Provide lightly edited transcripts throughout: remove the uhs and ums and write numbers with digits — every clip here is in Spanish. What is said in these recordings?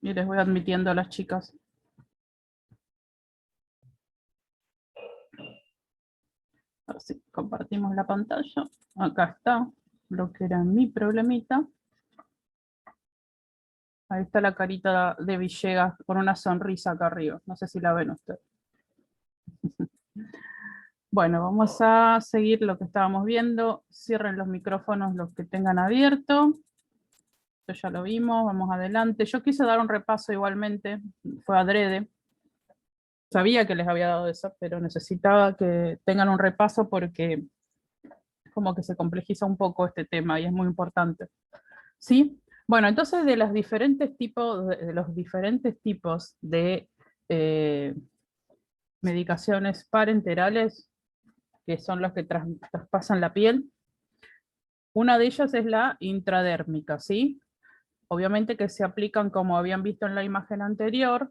Y les voy admitiendo a las chicas. Así, compartimos la pantalla. Acá está lo que era mi problemita. Ahí está la carita de Villegas con una sonrisa acá arriba. No sé si la ven ustedes. Bueno, vamos a seguir lo que estábamos viendo. Cierren los micrófonos los que tengan abierto. Esto ya lo vimos, vamos adelante. Yo quise dar un repaso igualmente, fue adrede. Sabía que les había dado eso, pero necesitaba que tengan un repaso porque como que se complejiza un poco este tema y es muy importante. ¿Sí? Bueno, entonces de los diferentes tipos de medicaciones parenterales, que son los que traspasan la piel, una de ellas es la intradérmica, ¿sí? Obviamente que se aplican, como habían visto en la imagen anterior,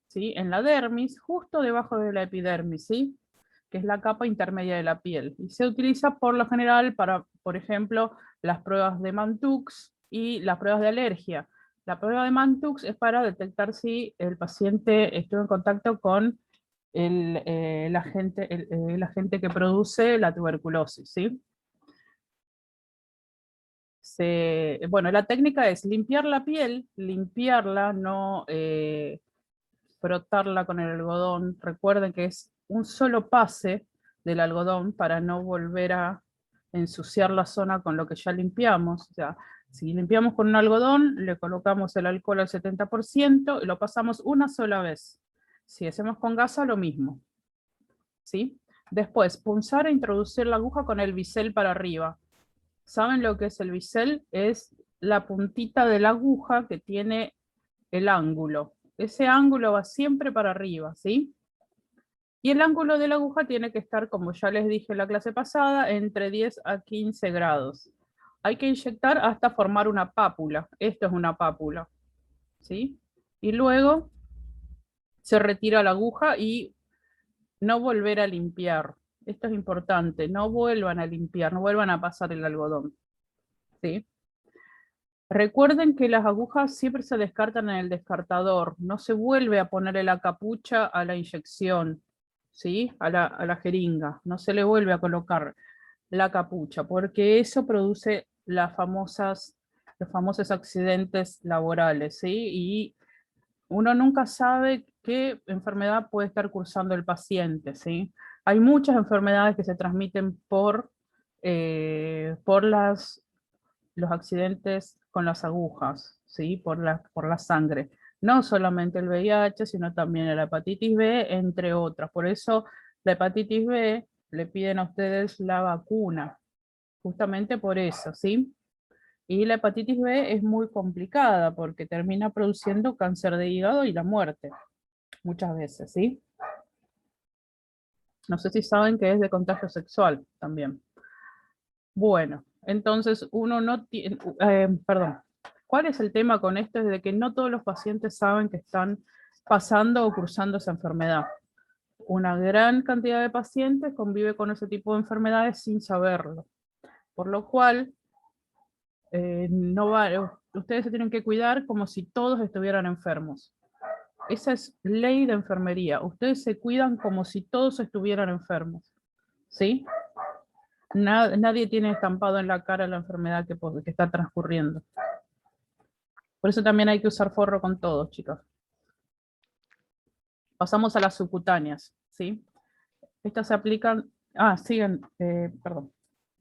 ¿sí? En la dermis, justo debajo de la epidermis, ¿sí? Que es la capa intermedia de la piel. Y se utiliza por lo general para, por ejemplo, las pruebas de Mantoux y las pruebas de alergia. La prueba de Mantoux es para detectar si el paciente estuvo en contacto con el agente que produce la tuberculosis, ¿sí? Bueno, la técnica es limpiar la piel, limpiarla, no frotarla con el algodón. Recuerden que es un solo pase del algodón para no volver a ensuciar la zona con lo que ya limpiamos. O sea, si limpiamos con un algodón, le colocamos el alcohol al 70% y lo pasamos una sola vez. Si hacemos con gasa, lo mismo. ¿Sí? Después, punzar e introducir la aguja con el bisel para arriba. ¿Saben lo que es el bisel? Es la puntita de la aguja que tiene el ángulo. Ese ángulo va siempre para arriba, ¿sí? Y el ángulo de la aguja tiene que estar, como ya les dije en la clase pasada, entre 10 a 15 grados. Hay que inyectar hasta formar una pápula. Esto es una pápula, ¿sí? Y luego se retira la aguja y no volver a limpiar. Esto es importante, no vuelvan a limpiar, no vuelvan a pasar el algodón, ¿sí? Recuerden que las agujas siempre se descartan en el descartador, no se vuelve a ponerle la capucha a la inyección, ¿sí? A la jeringa, no se le vuelve a colocar la capucha, porque eso produce los famosos accidentes laborales, ¿sí? Y uno nunca sabe qué enfermedad puede estar cursando el paciente, ¿sí? Hay muchas enfermedades que se transmiten por los accidentes con las agujas, ¿sí? Por la sangre. No solamente el VIH, sino también la hepatitis B, entre otras. Por eso la hepatitis B le piden a ustedes la vacuna, justamente por eso, ¿sí? Y la hepatitis B es muy complicada porque termina produciendo cáncer de hígado y la muerte, muchas veces, ¿sí? No sé si saben que es de contagio sexual también. Bueno, entonces uno no tiene, perdón, ¿cuál es el tema con esto? Es de que no todos los pacientes saben que están pasando o cursando esa enfermedad. Una gran cantidad de pacientes convive con ese tipo de enfermedades sin saberlo, por lo cual no va, ustedes se tienen que cuidar como si todos estuvieran enfermos. Esa es ley de enfermería. Ustedes se cuidan como si todos estuvieran enfermos, ¿sí? Nadie tiene estampado en la cara la enfermedad que está transcurriendo. Por eso también hay que usar forro con todos, chicos. Pasamos a las subcutáneas, ¿sí? Estas se aplican... Ah, siguen, perdón.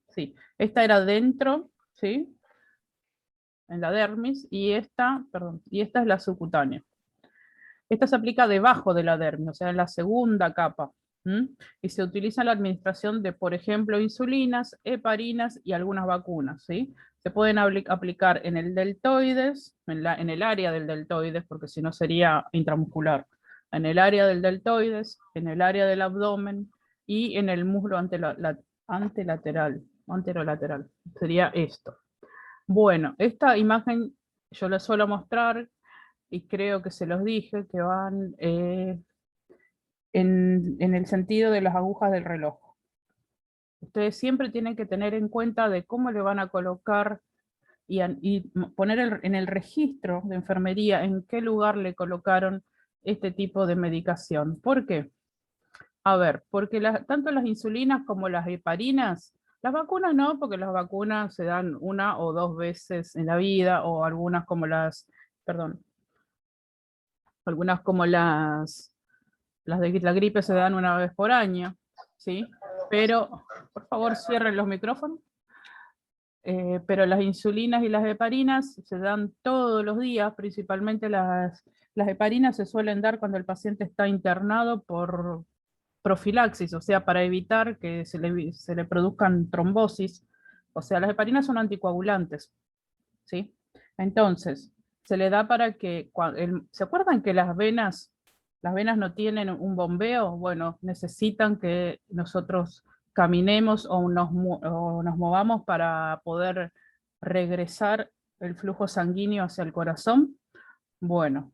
Sí, esta era dentro, ¿sí? En la dermis, y esta es la subcutánea. Esta se aplica debajo de la dermis, o sea, en la segunda capa. Y se utiliza en la administración de, por ejemplo, insulinas, heparinas y algunas vacunas, ¿sí? Se pueden aplicar en el deltoides, en el área del deltoides, porque si no sería intramuscular, en el área del deltoides, en el área del abdomen y en el muslo anterolateral. Sería esto. Bueno, esta imagen yo la suelo mostrar y creo que se los dije, que van en el sentido de las agujas del reloj. Ustedes siempre tienen que tener en cuenta de cómo le van a colocar y poner en el registro de enfermería en qué lugar le colocaron este tipo de medicación. ¿Por qué? A ver, porque tanto las insulinas como las heparinas, las vacunas no, porque las vacunas se dan 1 o 2 veces en la vida, o algunas como perdón, algunas como las de la gripe se dan 1 vez por año, ¿sí? Pero, por favor, cierren los micrófonos. Pero las insulinas y las heparinas se dan todos los días, principalmente las heparinas se suelen dar cuando el paciente está internado por profilaxis, o sea, para evitar que se le produzcan trombosis. O sea, las heparinas son anticoagulantes, ¿sí? Entonces, se le da para que, ¿se acuerdan que las venas no tienen un bombeo? Bueno, necesitan que nosotros caminemos o nos movamos para poder regresar el flujo sanguíneo hacia el corazón. Bueno,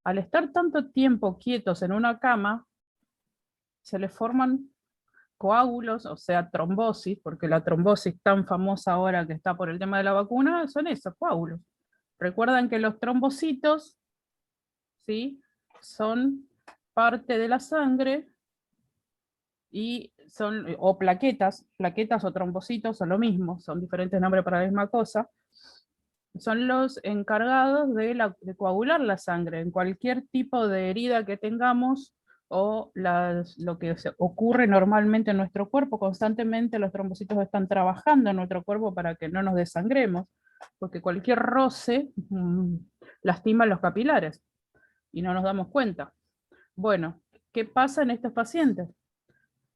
al estar tanto tiempo quietos en una cama, se les forman coágulos, o sea, trombosis, porque la trombosis tan famosa ahora que está por el tema de la vacuna, son esos coágulos. Recuerdan que los trombocitos, ¿sí?, son parte de la sangre y son, o plaquetas o trombocitos son lo mismo, son diferentes nombres para la misma cosa, son los encargados de coagular la sangre en cualquier tipo de herida que tengamos o lo que ocurre normalmente en nuestro cuerpo. Constantemente los trombocitos están trabajando en nuestro cuerpo para que no nos desangremos, porque cualquier roce lastima los capilares y no nos damos cuenta. Bueno, ¿qué pasa en estos pacientes?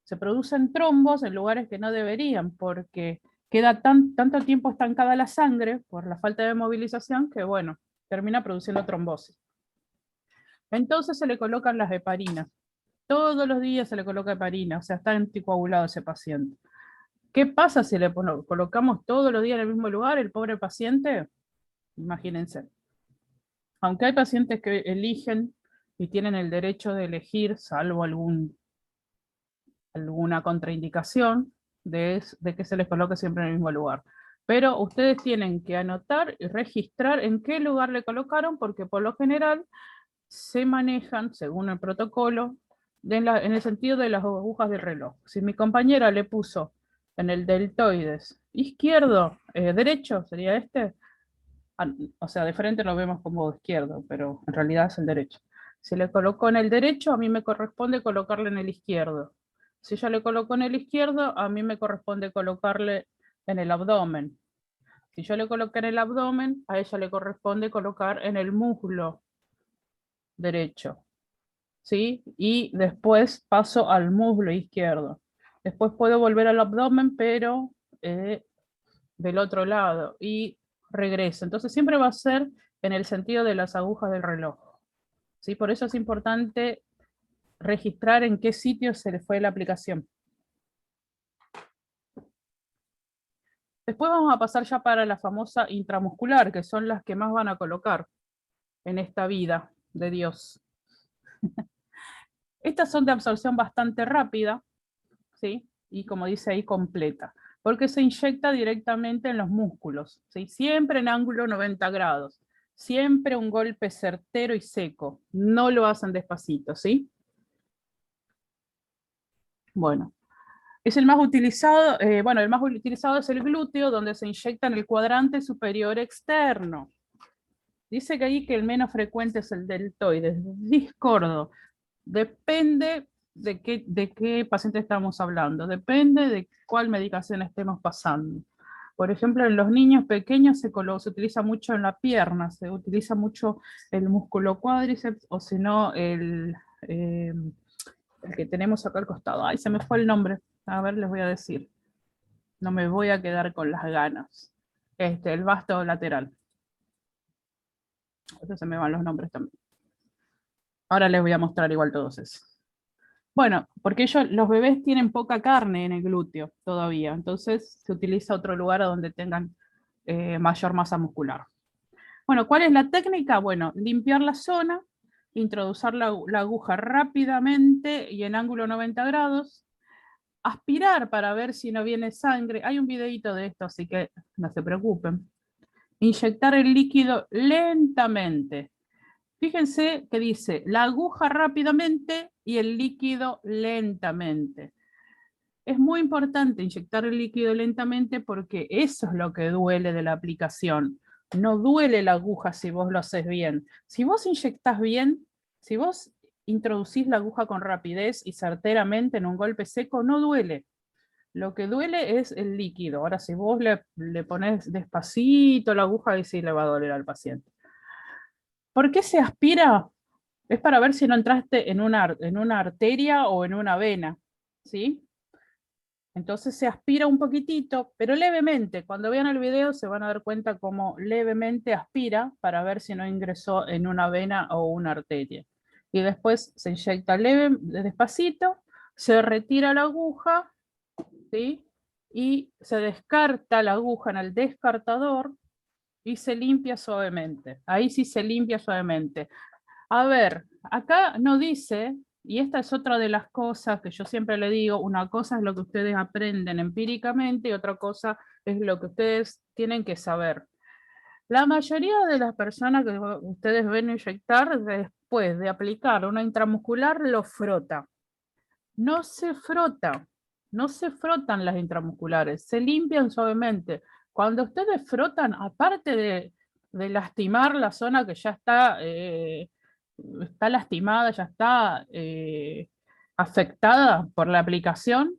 Se producen trombos en lugares que no deberían, porque queda tanto tiempo estancada la sangre por la falta de movilización que, bueno, termina produciendo trombosis. Entonces se le colocan las heparinas. Todos los días se le coloca heparina, o sea, está anticoagulado ese paciente. ¿Qué pasa si le colocamos todos los días en el mismo lugar el pobre paciente? Imagínense. Aunque hay pacientes que eligen y tienen el derecho de elegir, salvo alguna contraindicación, de que se les coloque siempre en el mismo lugar. Pero ustedes tienen que anotar y registrar en qué lugar le colocaron, porque por lo general se manejan, según el protocolo, en el sentido de las agujas del reloj. Si mi compañera le puso en el deltoides izquierdo, derecho, sería este, o sea, de frente lo vemos como izquierdo, pero en realidad es el derecho. Si le colocó en el derecho, a mí me corresponde colocarle en el izquierdo. Si ella le colocó en el izquierdo, a mí me corresponde colocarle en el abdomen. Si yo le coloqué en el abdomen, a ella le corresponde colocar en el muslo derecho, ¿sí? Y después paso al muslo izquierdo. Después puedo volver al abdomen, pero del otro lado, y regreso. Entonces siempre va a ser en el sentido de las agujas del reloj, ¿sí? Por eso es importante registrar en qué sitio se le fue la aplicación. Después vamos a pasar ya para la famosa intramuscular, que son las que más van a colocar en esta vida de Dios. Estas son de absorción bastante rápida, ¿sí? Y como dice ahí, completa, porque se inyecta directamente en los músculos, ¿sí? Siempre en ángulo 90 grados, siempre un golpe certero y seco, no lo hacen despacito, ¿sí? Bueno, es el más utilizado, el más utilizado es el glúteo, donde se inyecta en el cuadrante superior externo. Dice que ahí que el menos frecuente es el deltoides, discordo. Depende de qué paciente estamos hablando, depende de cuál medicación estemos pasando. Por ejemplo, en los niños pequeños se utiliza mucho en la pierna, se utiliza mucho el músculo cuádriceps, o si no, el que tenemos acá al costado. Ay, se me fue el nombre. A ver, les voy a decir. No me voy a quedar con las ganas. El vasto lateral. Eso se me van los nombres también. Ahora les voy a mostrar igual todos esos. Bueno, porque los bebés tienen poca carne en el glúteo todavía, entonces se utiliza otro lugar donde tengan mayor masa muscular. Bueno, ¿cuál es la técnica? Bueno, limpiar la zona, introducir la aguja rápidamente y en ángulo 90 grados, aspirar para ver si no viene sangre. Hay un videito de esto, así que no se preocupen. inyectar el líquido lentamente. Fíjense que dice la aguja rápidamente y el líquido lentamente. Es muy importante inyectar el líquido lentamente porque eso es lo que duele de la aplicación. No duele la aguja si vos lo haces bien. Si vos inyectás bien, si vos introducís la aguja con rapidez y certeramente en un golpe seco, no duele. Lo que duele es el líquido. Ahora, si vos le pones despacito la aguja, ahí sí le va a doler al paciente. ¿Por qué se aspira? Es para ver si no entraste en una arteria o en una vena, ¿sí? Entonces se aspira un poquitito, pero levemente. Cuando vean el video se van a dar cuenta cómo levemente aspira para ver si no ingresó en una vena o una arteria. Y después se inyecta leve, despacito, se retira la aguja, ¿sí? Y se descarta la aguja en el descartador y se limpia suavemente. Ahí sí se limpia suavemente. A ver, acá no dice, y esta es otra de las cosas que yo siempre le digo, una cosa es lo que ustedes aprenden empíricamente y otra cosa es lo que ustedes tienen que saber. La mayoría de las personas que ustedes ven inyectar después de aplicar una intramuscular lo frota. No se frota, no se frotan las intramusculares, se limpian suavemente. Cuando ustedes frotan, aparte de lastimar la zona que ya está lastimada, ya está afectada por la aplicación,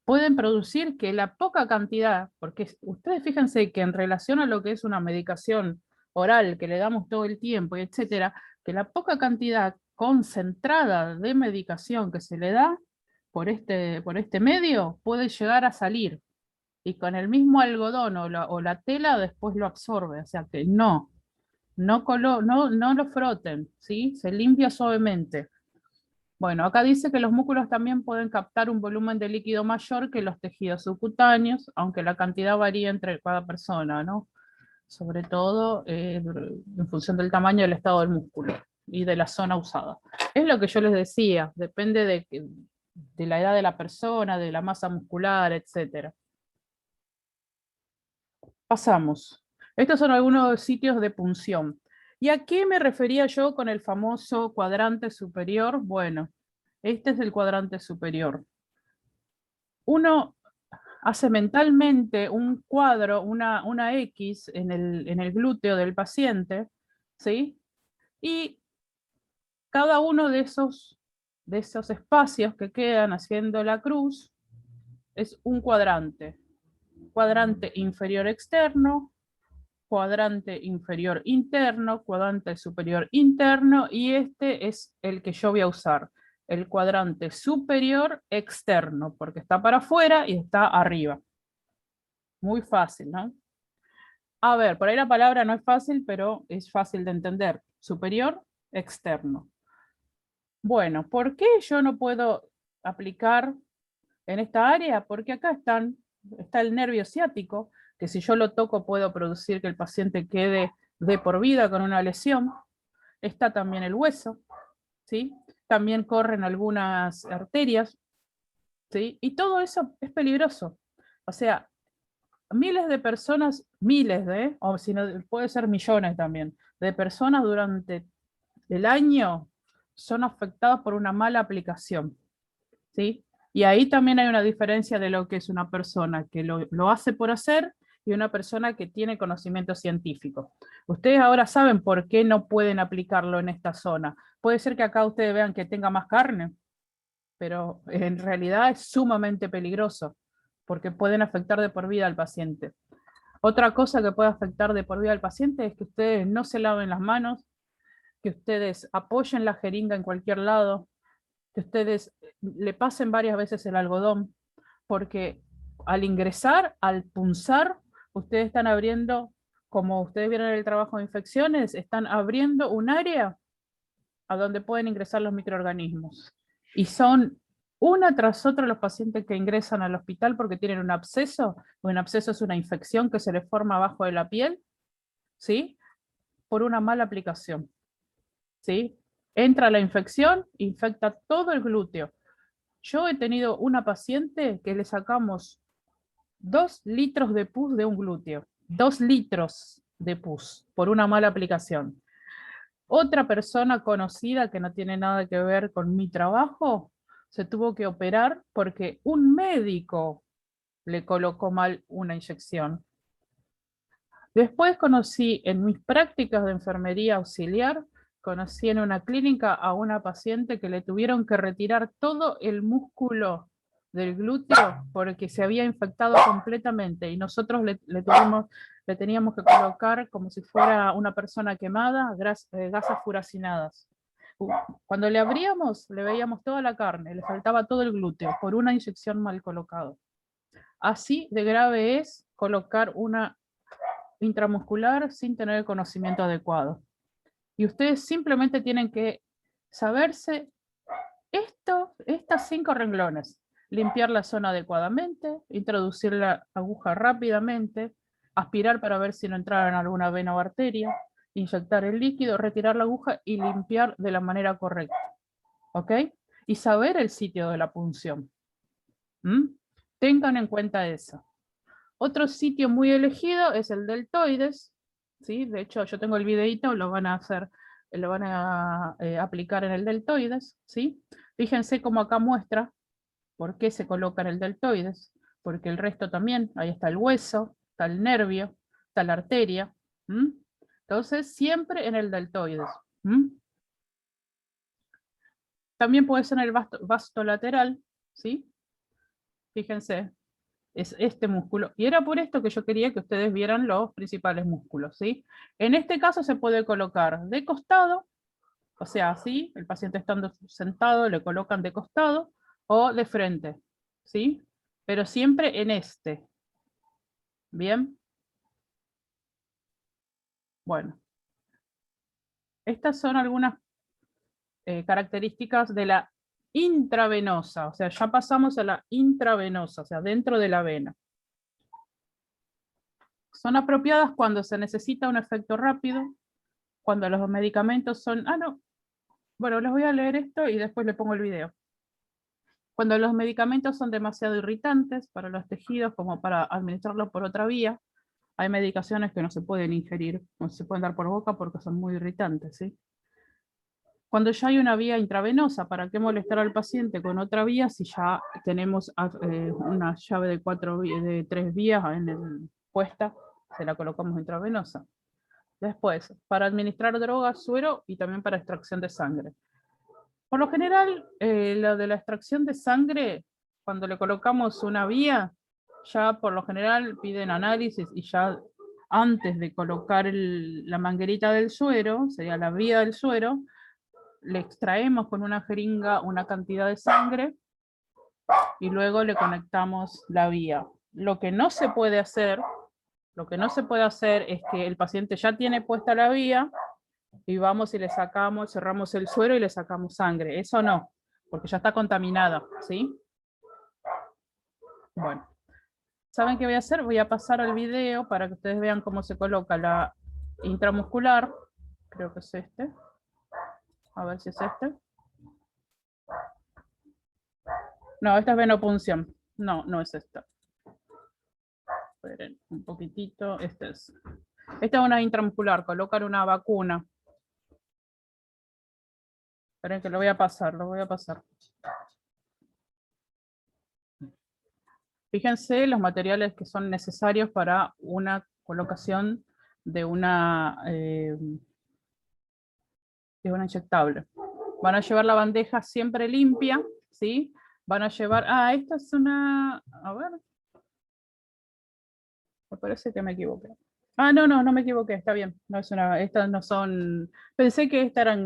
pueden producir que la poca cantidad, porque ustedes fíjense que en relación a lo que es una medicación oral que le damos todo el tiempo, y etcétera, que la poca cantidad concentrada de medicación que se le da por este medio puede llegar a salir y con el mismo algodón o la tela después lo absorbe, o sea que no lo froten, ¿sí? Se limpia suavemente. Bueno, acá dice que los músculos también pueden captar un volumen de líquido mayor que los tejidos subcutáneos, aunque la cantidad varía entre cada persona, ¿no? Sobre todo en función del tamaño del estado del músculo y de la zona usada. Es lo que yo les decía, depende de la edad de la persona, de la masa muscular, etc. Pasamos. Estos son algunos sitios de punción. ¿Y a qué me refería yo con el famoso cuadrante superior? Bueno, este es el cuadrante superior. Uno hace mentalmente un cuadro, una X en el glúteo del paciente, ¿sí? Y cada uno de esos espacios que quedan haciendo la cruz es un cuadrante. Cuadrante inferior externo, cuadrante inferior interno, cuadrante superior interno, y este es el que yo voy a usar, el cuadrante superior externo, porque está para afuera y está arriba. Muy fácil, ¿no? A ver, por ahí la palabra no es fácil, pero es fácil de entender. Superior, externo. Bueno, ¿por qué yo no puedo aplicar en esta área? Porque acá está el nervio ciático, que si yo lo toco puedo producir que el paciente quede de por vida con una lesión. Está también el hueso, ¿sí? También corren algunas arterias, ¿sí? Y todo eso es peligroso. O sea, miles de personas, o si no, puede ser millones también, de personas durante el año son afectadas por una mala aplicación, ¿sí? Y ahí también hay una diferencia de lo que es una persona que lo hace por hacer y una persona que tiene conocimiento científico. Ustedes ahora saben por qué no pueden aplicarlo en esta zona. Puede ser que acá ustedes vean que tenga más carne, pero en realidad es sumamente peligroso porque pueden afectar de por vida al paciente. Otra cosa que puede afectar de por vida al paciente es que ustedes no se laven las manos, que ustedes apoyen la jeringa en cualquier lado, que ustedes le pasen varias veces el algodón, porque al ingresar, al punzar, ustedes están abriendo, como ustedes vieron en el trabajo de infecciones, están abriendo un área a donde pueden ingresar los microorganismos. Y son una tras otra los pacientes que ingresan al hospital porque tienen un absceso. Un absceso es una infección que se les forma abajo de la piel, ¿sí? Por una mala aplicación, ¿sí? Entra la infección, infecta todo el glúteo. Yo he tenido una paciente que le sacamos 2 litros de pus de un glúteo. 2 litros. de pus por una mala aplicación. Otra persona conocida que no tiene nada que ver con mi trabajo se tuvo que operar porque un médico le colocó mal una inyección. Después conocí en mis prácticas de enfermería auxiliar, conocí en una clínica a una paciente que le tuvieron que retirar todo el músculo del glúteo porque se había infectado completamente y nosotros le teníamos que colocar como si fuera una persona quemada, gasas furacinadas. Cuando le abríamos, le veíamos toda la carne, le faltaba todo el glúteo por una inyección mal colocada. Así de grave es colocar una intramuscular sin tener el conocimiento adecuado. Y ustedes simplemente tienen que saberse estas 5 renglones. Limpiar la zona adecuadamente, introducir la aguja rápidamente, aspirar para ver si no entraba en alguna vena o arteria, inyectar el líquido, retirar la aguja y limpiar de la manera correcta. ¿Ok? Y saber el sitio de la punción. Tengan en cuenta eso. Otro sitio muy elegido es el deltoides, ¿sí? De hecho, yo tengo el videito, lo van a aplicar en el deltoides, ¿sí? Fíjense cómo acá muestra por qué se coloca en el deltoides, porque el resto también, ahí está el hueso, está el nervio, está la arteria. Entonces, siempre en el deltoides. También puede ser en el vasto lateral, ¿sí? Fíjense, es este músculo. Y era por esto que yo quería que ustedes vieran los principales músculos, ¿sí? En este caso se puede colocar de costado, o sea, así, el paciente estando sentado le colocan de costado, o de frente, ¿sí? Pero siempre en este. ¿Bien? Bueno. Estas son algunas características de la intravenosa, o sea, ya pasamos a la intravenosa, o sea, dentro de la vena. Son apropiadas cuando se necesita un efecto rápido, cuando los medicamentos son... no, bueno, les voy a leer esto y después le pongo el video. Cuando los medicamentos son demasiado irritantes para los tejidos como para administrarlos por otra vía, hay medicaciones que no se pueden ingerir, no se pueden dar por boca porque son muy irritantes, ¿sí? Cuando ya hay una vía intravenosa, ¿para qué molestar al paciente con otra vía si ya tenemos una llave de 3 vías puesta? Se la colocamos intravenosa. Después, para administrar drogas, suero y también para extracción de sangre. Por lo general, lo de la extracción de sangre, cuando le colocamos una vía, ya por lo general piden análisis y ya antes de colocar la manguerita del suero, sería la vía del suero, le extraemos con una jeringa una cantidad de sangre y luego le conectamos la vía. Lo que no se puede hacer es que el paciente ya tiene puesta la vía y vamos y le sacamos, cerramos el suero y le sacamos sangre. Eso no, porque ya está contaminada, ¿sí? Bueno, ¿saben qué voy a hacer? Voy a pasar al video para que ustedes vean cómo se coloca la intramuscular. Creo que es este. A ver si es este. No, esta es venopunción. No, no es esta. Esperen un poquitito. Esta es una intramuscular. Colocan una vacuna. Esperen que lo voy a pasar. Fíjense los materiales que son necesarios para una colocación de una inyectable. Van a llevar la bandeja siempre limpia, ¿sí? Van a llevar... esta es una... A ver. Me parece que me equivoqué. No me equivoqué, está bien. No es estas no son... Pensé que estas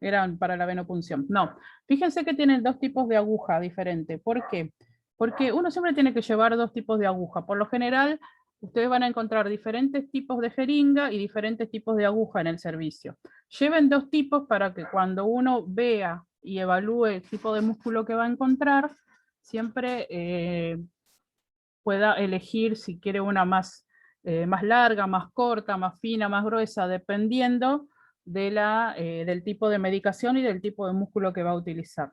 eran para la venopunción. No, fíjense que tienen 2 tipos de aguja diferentes. ¿Por qué? Porque uno siempre tiene que llevar 2 tipos de aguja. Por lo general, ustedes van a encontrar diferentes tipos de jeringa y diferentes tipos de aguja en el servicio. Lleven 2 tipos para que cuando uno vea y evalúe el tipo de músculo que va a encontrar, siempre pueda elegir si quiere una más larga, más corta, más fina, más gruesa, dependiendo del tipo de medicación y del tipo de músculo que va a utilizar.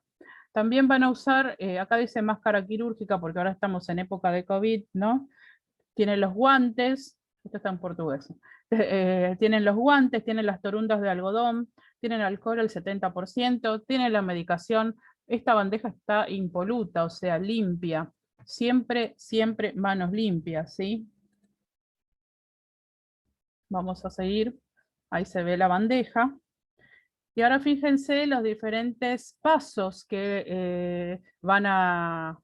También van a usar, acá dice máscara quirúrgica porque ahora estamos en época de COVID, ¿no? Tienen los guantes, esto está en portugués, tienen los guantes, tienen las torundas de algodón, tienen alcohol al 70%, tienen la medicación. Esta bandeja está impoluta, o sea, limpia. Siempre, siempre manos limpias, ¿sí? Vamos a seguir. Ahí se ve la bandeja. Y ahora fíjense los diferentes pasos que van a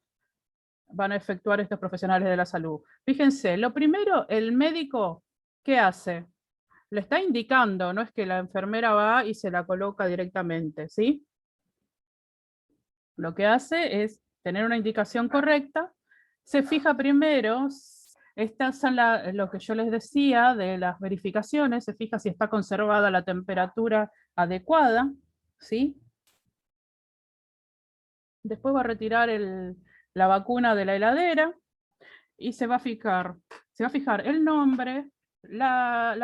efectuar estos profesionales de la salud. Fíjense, lo primero, el médico, ¿qué hace? Le está indicando, no es que la enfermera va y se la coloca directamente, ¿sí? Lo que hace es tener una indicación correcta, se fija primero, estas son lo que yo les decía de las verificaciones, se fija si está conservada la temperatura adecuada, ¿sí? Después va a retirar la vacuna de la heladera y se va a fijar el nombre, la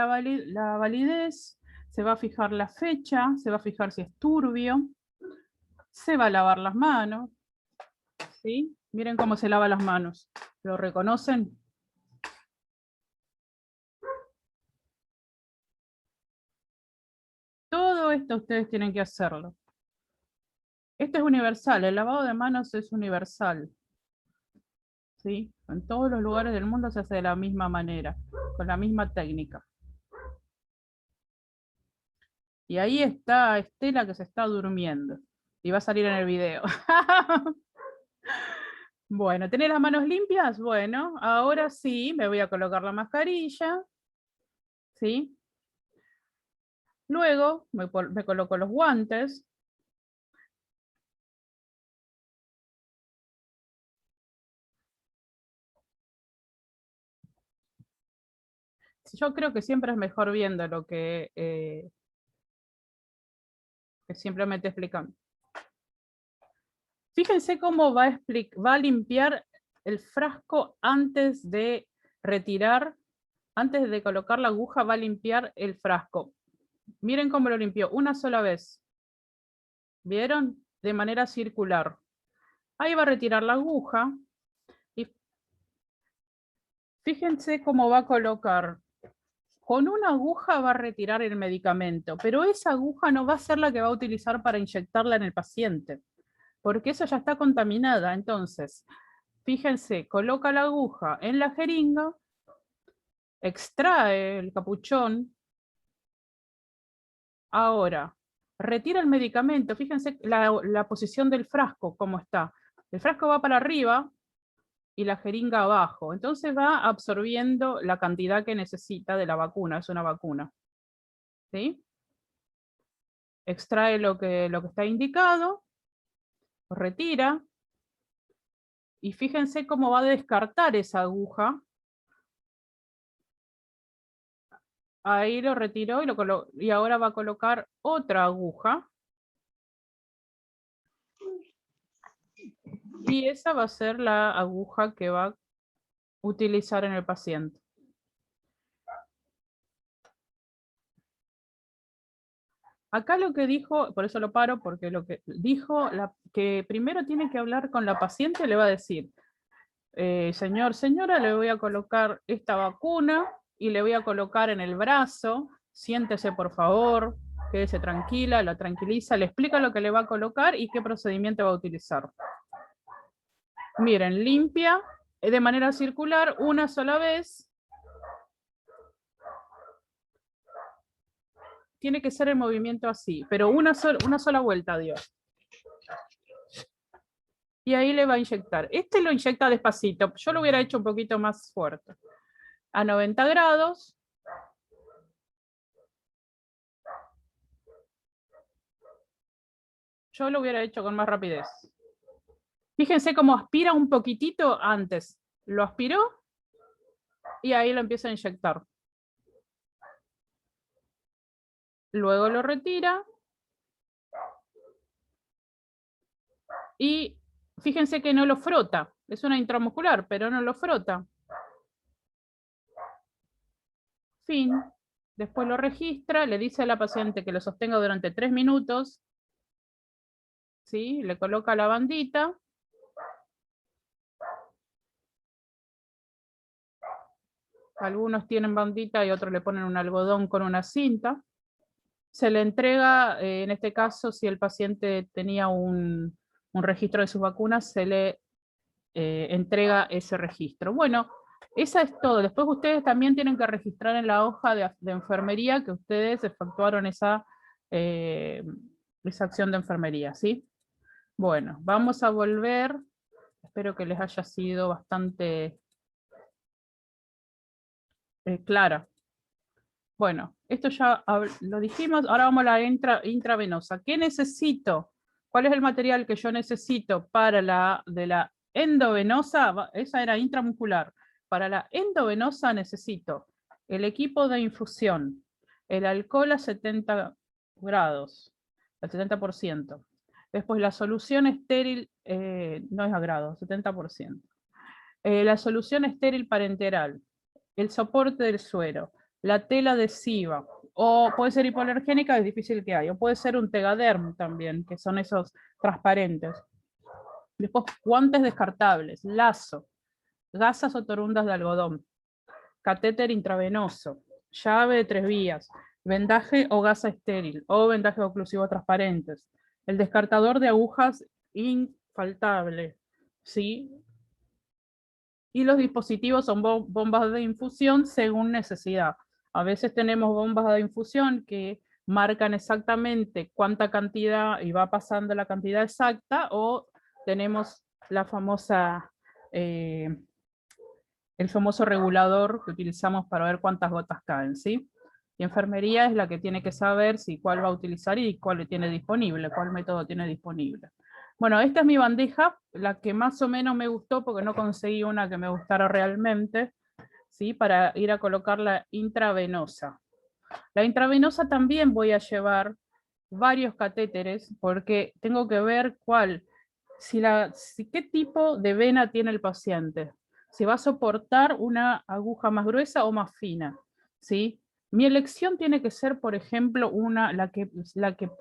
validez, se va a fijar la fecha, se va a fijar si es turbio, se va a lavar las manos, ¿sí? Miren cómo se lava las manos, ¿lo reconocen? Todo esto ustedes tienen que hacerlo. Esto es universal, el lavado de manos es universal, ¿sí? En todos los lugares del mundo se hace de la misma manera, con la misma técnica. Y ahí está Estela que se está durmiendo. Y va a salir en el video. Bueno, ¿tenés las manos limpias? Bueno, ahora sí, me voy a colocar la mascarilla. ¿Sí? Luego me coloco los guantes. Yo creo que siempre es mejor viendo lo que simplemente explicando. Fíjense cómo va a limpiar el frasco antes de retirar, antes de colocar la aguja, va a limpiar el frasco. Miren cómo lo limpió, una sola vez. ¿Vieron? De manera circular. Ahí va a retirar la aguja. Y fíjense cómo va a colocar. Con una aguja va a retirar el medicamento, pero esa aguja no va a ser la que va a utilizar para inyectarla en el paciente, porque esa ya está contaminada. Entonces, fíjense, coloca la aguja en la jeringa, extrae el capuchón, ahora retira el medicamento, fíjense la posición del frasco, cómo está. El frasco va para arriba y la jeringa abajo, entonces va absorbiendo la cantidad que necesita de la vacuna, es una vacuna. ¿Sí? Extrae lo que está indicado, lo retira, y fíjense cómo va a descartar esa aguja. Ahí lo retiró y ahora va a colocar otra aguja. Y esa va a ser la aguja que va a utilizar en el paciente. Acá lo que dijo, por eso lo paro, porque lo que dijo, que primero tiene que hablar con la paciente, le va a decir, señor, señora, le voy a colocar esta vacuna y le voy a colocar en el brazo, siéntese por favor, quédese tranquila, la tranquiliza, le explica lo que le va a colocar y qué procedimiento va a utilizar. Miren, limpia de manera circular una sola vez. Tiene que ser el movimiento así, pero una sola vuelta dio. Y ahí le va a inyectar. Este lo inyecta despacito, yo lo hubiera hecho un poquito más fuerte. A 90 grados. Yo lo hubiera hecho con más rapidez. Fíjense cómo aspira un poquitito antes. Lo aspiró y ahí lo empieza a inyectar. Luego lo retira. Y fíjense que no lo frota. Es una intramuscular, pero no lo frota. Fin. Después lo registra, le dice a la paciente que lo sostenga durante 3 minutos. ¿Sí? Le coloca la bandita. algunos tienen bandita y otros le ponen un algodón con una cinta. Se le entrega, en este caso, si el paciente tenía un registro de sus vacunas, se le entrega ese registro. Bueno, esa es todo. Después ustedes también tienen que registrar en la hoja de enfermería que ustedes efectuaron esa acción de enfermería, ¿sí? Bueno, vamos a volver. Espero que les haya sido bastante clara. Bueno, esto ya lo dijimos, ahora vamos a la intravenosa. ¿Qué necesito? ¿Cuál es el material que yo necesito para la endovenosa? Esa era intramuscular. Para la endovenosa necesito el equipo de infusión, el alcohol a 70 grados, al 70%. Después la solución estéril, no es a grados, 70%. La solución estéril parenteral, el soporte del suero, la tela adhesiva, o puede ser hipoalergénica, es difícil que haya, o puede ser un tegaderm también, que son esos transparentes. Después, guantes descartables, lazo, gasas o torundas de algodón, catéter intravenoso, llave de 3 vías, vendaje o gasa estéril, o vendaje oclusivo transparentes, el descartador de agujas infaltable, ¿sí? Y los dispositivos son bombas de infusión según necesidad. A veces tenemos bombas de infusión que marcan exactamente cuánta cantidad y va pasando la cantidad exacta, o tenemos la famosa, el famoso regulador que utilizamos para ver cuántas gotas caen, ¿sí? Y enfermería es la que tiene que saber si cuál va a utilizar y cuál tiene disponible, cuál método tiene disponible. Bueno, esta es mi bandeja, la que más o menos me gustó, porque no conseguí una que me gustara realmente, ¿sí? Para ir a colocar la intravenosa. La intravenosa también voy a llevar varios catéteres, porque tengo que ver qué tipo de vena tiene el paciente. Si va a soportar una aguja más gruesa o más fina, ¿sí? Mi elección tiene que ser, por ejemplo, la que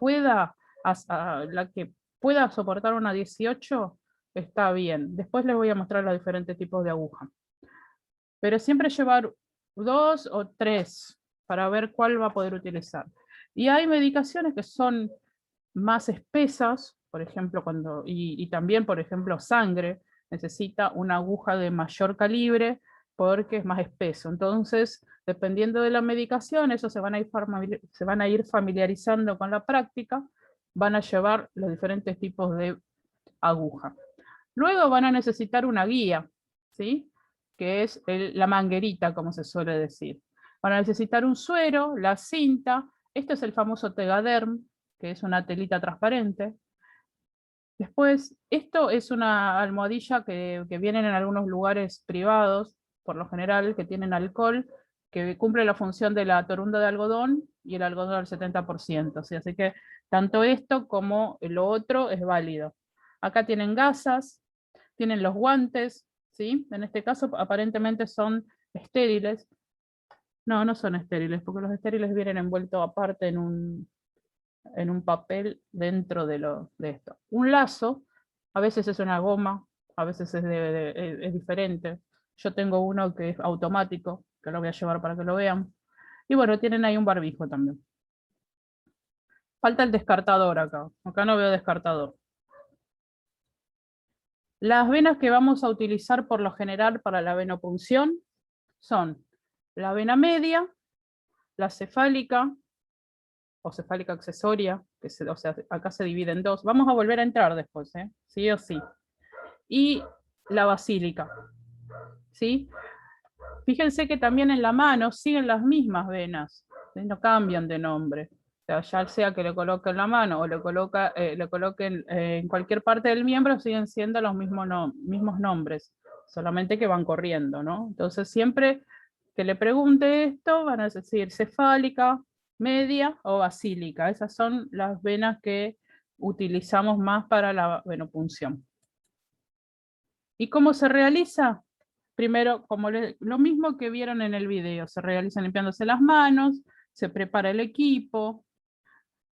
pueda soportar una 18, está bien. Después les voy a mostrar los diferentes tipos de aguja. Pero siempre llevar 2 o 3 para ver cuál va a poder utilizar. Y hay medicaciones que son más espesas, por ejemplo, y también, por ejemplo, sangre, necesita una aguja de mayor calibre porque es más espeso. Entonces, dependiendo de la medicación, eso se van a ir familiarizando con la práctica, van a llevar los diferentes tipos de aguja. Luego van a necesitar una guía, ¿sí? Que es la manguerita, como se suele decir. Van a necesitar un suero, la cinta, este es el famoso tegaderm, que es una telita transparente. Después, esto es una almohadilla que vienen en algunos lugares privados, por lo general, que tienen alcohol, que cumple la función de la torunda de algodón y el algodón al 70%. ¿Sí? Así que tanto esto como lo otro es válido. Acá tienen gasas, tienen los guantes, ¿sí? En este caso aparentemente son estériles. No, no son estériles, porque los estériles vienen envueltos aparte en un papel dentro de esto. Un lazo, a veces es una goma, a veces es diferente. Yo tengo uno que es automático, que lo voy a llevar para que lo vean. Y bueno, tienen ahí un barbijo también. Falta el descartador acá. Acá no veo descartador. Las venas que vamos a utilizar por lo general para la venopunción son la vena media, la cefálica, o cefálica accesoria, o sea, acá se divide en dos. Vamos a volver a entrar después, sí o sí. Y la basílica, ¿sí? Fíjense que también en la mano siguen las mismas venas, no cambian de nombre. O sea, ya sea que le coloquen la mano o le coloquen en cualquier parte del miembro, siguen siendo los mismos nombres, solamente que van corriendo, ¿no? Entonces siempre que le pregunte esto, van a decir cefálica, media o basílica. Esas son las venas que utilizamos más para la venopunción. ¿Y cómo se realiza? Primero, lo mismo que vieron en el video, se realiza limpiándose las manos, se prepara el equipo.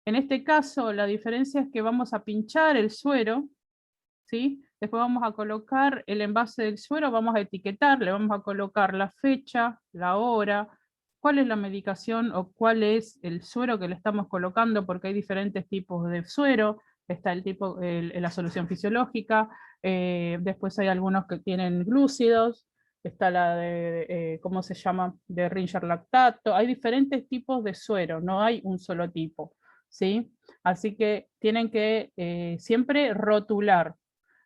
En este caso, la diferencia es que vamos a pinchar el suero, ¿sí? Después vamos a colocar el envase del suero, vamos a etiquetar, le vamos a colocar la fecha, la hora, cuál es la medicación o cuál es el suero que le estamos colocando, porque hay diferentes tipos de suero. Está la solución fisiológica, después hay algunos que tienen glúcidos, está la de, ¿cómo se llama?, de Ringer lactato. Hay diferentes tipos de suero, no hay un solo tipo, ¿sí? Así que tienen que siempre rotular.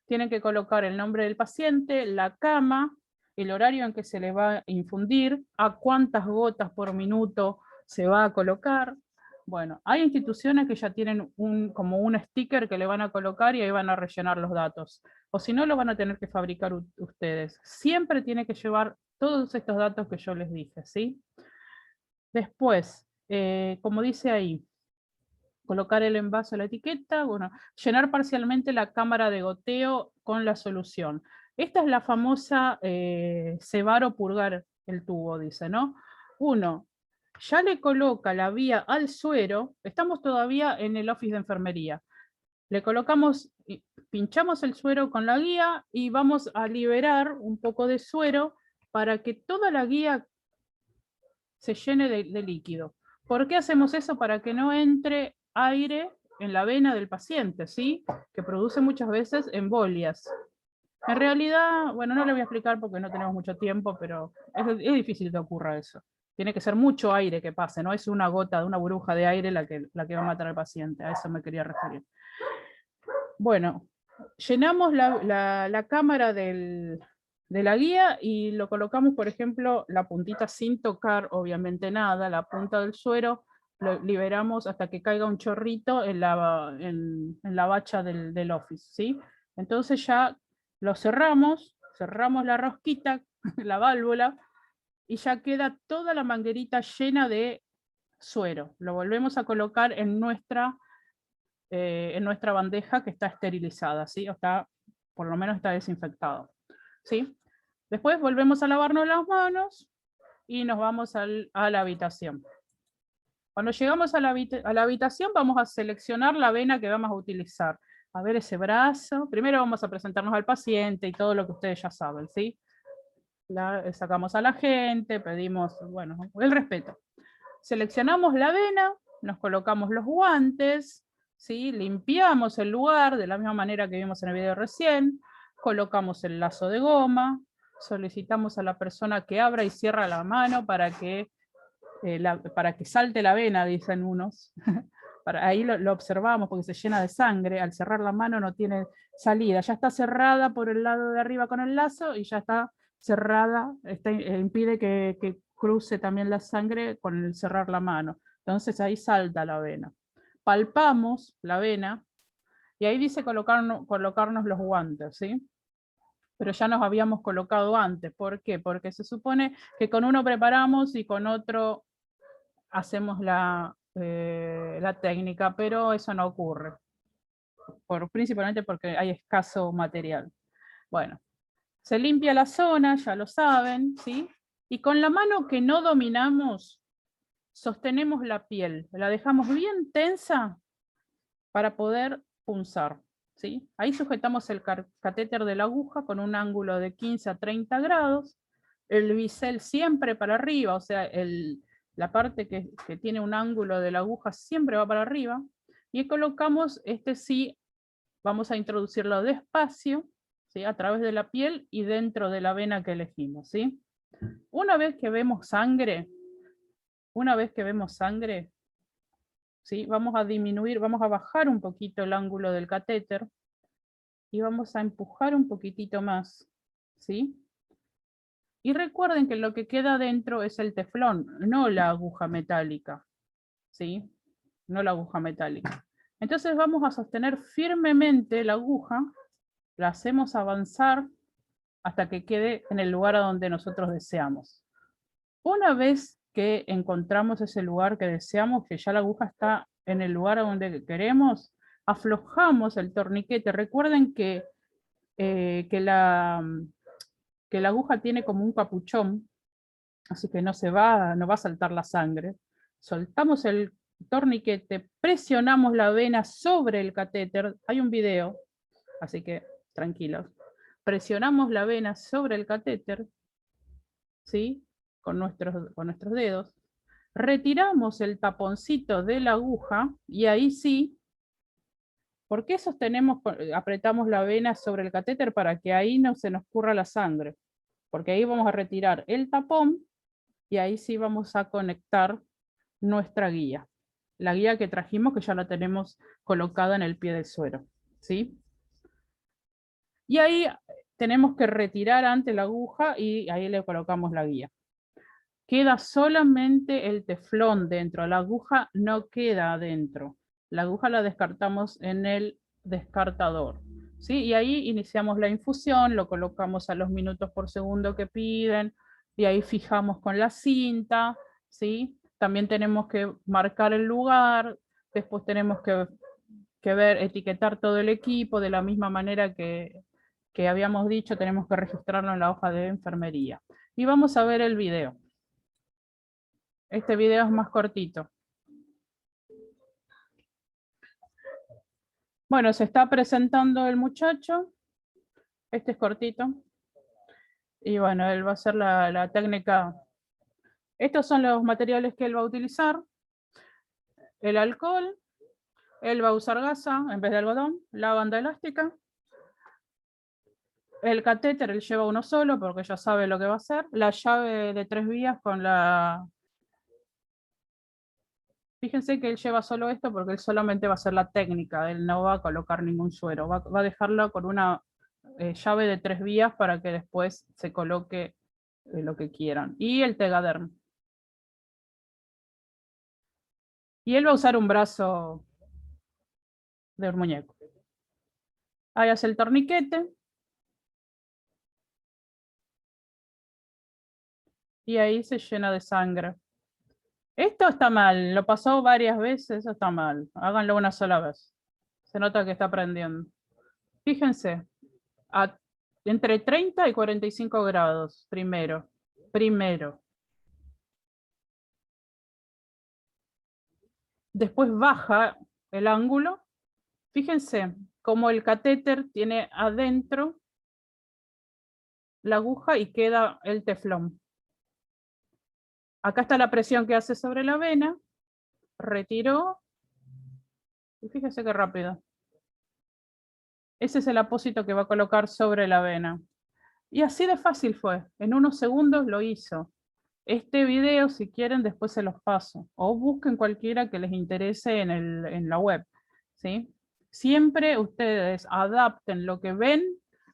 Tienen que colocar el nombre del paciente, la cama, el horario en que se le va a infundir, a cuántas gotas por minuto se va a colocar. Bueno, hay instituciones que ya tienen como un sticker que le van a colocar y ahí van a rellenar los datos. O si no, lo van a tener que fabricar ustedes. Siempre tiene que llevar todos estos datos que yo les dije, ¿sí? Después, como dice ahí, colocar el envase a la etiqueta, bueno, llenar parcialmente la cámara de goteo con la solución. Esta es la famosa cebar o purgar el tubo, dice, ¿no? Uno, ya le coloca la vía al suero, estamos todavía en el office de enfermería, le colocamos, pinchamos el suero con la guía y vamos a liberar un poco de suero para que toda la guía se llene de líquido. ¿Por qué hacemos eso? Para que no entre aire en la vena del paciente, ¿sí? Que produce muchas veces embolias. En realidad, bueno, no le voy a explicar porque no tenemos mucho tiempo, pero es difícil que ocurra eso. Tiene que ser mucho aire que pase, no es una gota de una burbuja de aire la que va a matar al paciente, a eso me quería referir. Bueno, llenamos la cámara de la guía y lo colocamos, por ejemplo, la puntita sin tocar, obviamente nada, la punta del suero, lo liberamos hasta que caiga un chorrito en la bacha del office, ¿sí? Entonces ya lo cerramos la rosquita, la válvula, y ya queda toda la manguerita llena de suero. Lo volvemos a colocar en nuestra bandeja que está esterilizada, ¿sí? O está, por lo menos está desinfectado, ¿sí? Después volvemos a lavarnos las manos y nos vamos a la habitación. Cuando llegamos a la habitación vamos a seleccionar la vena que vamos a utilizar. A ver ese brazo. Primero vamos a presentarnos al paciente y todo lo que ustedes ya saben, ¿sí? Sacamos a la gente, pedimos, bueno, el respeto. Seleccionamos la vena, nos colocamos los guantes, ¿sí? Limpiamos el lugar de la misma manera que vimos en el video recién, colocamos el lazo de goma, solicitamos a la persona que abra y cierra la mano para que salte la vena, dicen unos. Ahí lo observamos porque se llena de sangre, al cerrar la mano no tiene salida, ya está cerrada por el lado de arriba con el lazo y ya está cerrada, impide que cruce también la sangre con el cerrar la mano. Entonces ahí salta la vena. Palpamos la vena y ahí dice colocarnos los guantes, ¿sí? Pero ya nos habíamos colocado antes. ¿Por qué? Porque se supone que con uno preparamos y con otro hacemos la técnica, pero eso no ocurre. Principalmente porque hay escaso material. Bueno, se limpia la zona, ya lo saben, ¿sí? Y con la mano que no dominamos, sostenemos la piel, la dejamos bien tensa para poder punzar, ¿sí? Ahí sujetamos el catéter de la aguja con un ángulo de 15 a 30 grados, el bisel siempre para arriba, o sea, la parte que tiene un ángulo de la aguja siempre va para arriba, y colocamos sí, vamos a introducirlo despacio, ¿sí? A través de la piel y dentro de la vena que elegimos, ¿sí? Una vez que vemos sangre, ¿sí? Vamos a bajar un poquito el ángulo del catéter y vamos a empujar un poquitito más, ¿sí? Y recuerden que lo que queda dentro es el teflón, no la aguja metálica, ¿sí? No la aguja metálica. Entonces vamos a sostener firmemente la aguja, la hacemos avanzar hasta que quede en el lugar a donde nosotros deseamos. Una vez que encontramos ese lugar que deseamos, que ya la aguja está en el lugar a donde queremos, aflojamos el torniquete. Recuerden que la aguja tiene como un capuchón, así que no va a saltar la sangre. Soltamos el torniquete, presionamos la vena sobre el catéter. Hay un video, así que tranquilos. Presionamos la vena sobre el catéter, ¿sí? Con nuestros dedos. Retiramos el taponcito de la aguja y ahí sí, ¿por qué apretamos la vena sobre el catéter? Para que ahí no se nos curra la sangre. Porque ahí vamos a retirar el tapón y ahí sí vamos a conectar nuestra guía. La guía que trajimos, que ya la tenemos colocada en el pie del suero, ¿sí? Y ahí tenemos que retirar antes la aguja y ahí le colocamos la guía. Queda solamente el teflón dentro, la aguja no queda adentro. La aguja la descartamos en el descartador, ¿sí? Y ahí iniciamos la infusión, lo colocamos a los minutos por segundo que piden, y ahí fijamos con la cinta, ¿sí? También tenemos que marcar el lugar, después tenemos que etiquetar todo el equipo, de la misma manera que habíamos dicho, tenemos que registrarlo en la hoja de enfermería. Y vamos a ver el video. Este video es más cortito. Bueno, se está presentando el muchacho. Este es cortito. Y bueno, él va a hacer la técnica. Estos son los materiales que él va a utilizar. El alcohol. Él va a usar gasa en vez de algodón. La banda elástica. El catéter, él lleva uno solo porque ya sabe lo que va a hacer. La llave de 3 vías con la... Fíjense que él lleva solo esto porque él solamente va a hacer la técnica. Él no va a colocar ningún suero. Va a dejarlo con una llave de 3 vías para que después se coloque lo que quieran. Y el Tegaderm. Y él va a usar un brazo de un muñeco. Ahí hace el torniquete. Y ahí se llena de sangre. Esto está mal, lo pasó varias veces, eso está mal. Háganlo una sola vez. Se nota que está aprendiendo. Fíjense, entre 30 y 45 grados, primero. Después baja el ángulo. Fíjense cómo el catéter tiene adentro la aguja y queda el teflón. Acá está la presión que hace sobre la vena. Retiró. Y fíjense qué rápido. Ese es el apósito que va a colocar sobre la vena. Y así de fácil fue. En unos segundos lo hizo. Este video, si quieren, después se los paso. O busquen cualquiera que les interese en la web, ¿sí? Siempre ustedes adapten lo que ven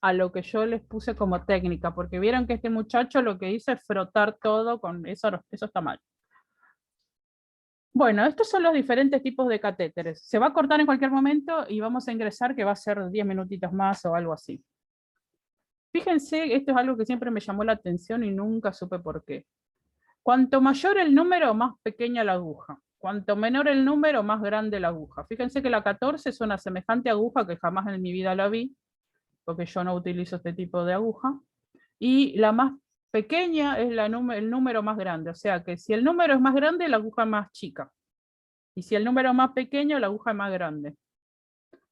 a lo que yo les puse como técnica, porque vieron que este muchacho lo que hizo es frotar todo con eso está mal. Bueno, estos son los diferentes tipos de catéteres. Se va a cortar en cualquier momento y vamos a ingresar, que va a ser 10 minutitos más o algo así. Fíjense, esto es algo que siempre me llamó la atención y nunca supe por qué. Cuanto mayor el número, más pequeña la aguja. Cuanto menor el número, más grande la aguja. Fíjense que la 14 es una semejante aguja que jamás en mi vida la vi, porque yo no utilizo este tipo de aguja. Y la más pequeña es el número más grande. O sea que si el número es más grande, la aguja es más chica. Y si el número es más pequeño, la aguja es más grande.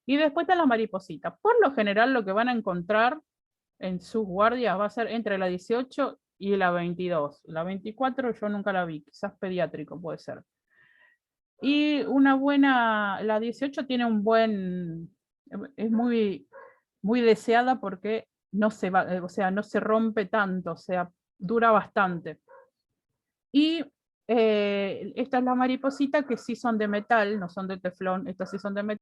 Y después están las maripositas. Por lo general, lo que van a encontrar en sus guardias va a ser entre la 18 y la 22. La 24 yo nunca la vi, quizás pediátrico puede ser. Y la 18 tiene es muy, muy deseada porque no se va, o sea, no se rompe tanto, o sea, dura bastante. Y esta es la mariposita, que sí son de metal, no son de teflón, estas sí son de metal.